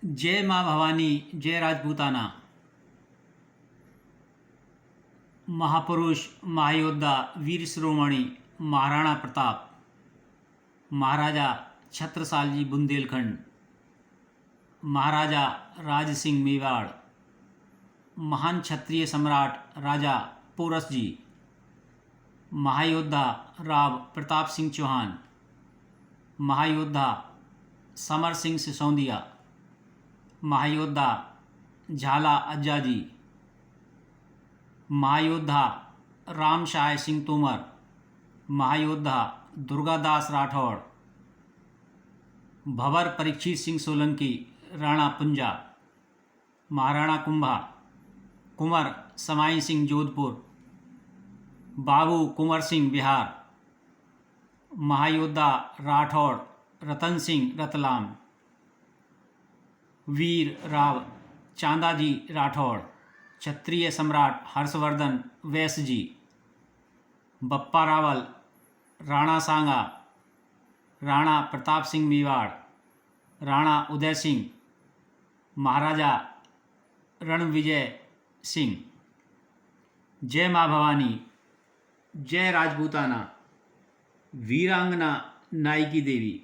जय माँ भवानी, जय राजपूताना। महापुरुष, महायोद्धा, वीर शिरोमणि महाराणा प्रताप, महाराजा छत्रसाल जी बुंदेलखंड, महाराजा राज सिंह मेवाड़, महान क्षत्रिय सम्राट राजा पोरस जी, महायोद्धा राव प्रताप सिंह चौहान, महायोद्धा समर सिंह सिसोदिया, महायोद्धा झाला अज्जा जी, महायोद्धा रामशाह सिंह तोमर, महायोद्धा दुर्गादास राठौड़, भंवर परीक्षित सिंह सोलंकी राणा पुंजा, महाराणा कुंभा कुंवर समाई सिंह जोधपुर, बाबू कुंवर सिंह बिहार, महायोद्धा राठौड़ रतन सिंह रतलाम, वीर राव चांदाजी राठौड़, क्षत्रिय सम्राट हर्षवर्धन वैश्य जी, बप्पा रावल राणा सांगा, राणा प्रताप सिंह मेवाड़, राणा उदय सिंह, महाराजा रणविजय सिंह। जय माँ भवानी, जय राजपूताना, वीरांगना नायकी देवी।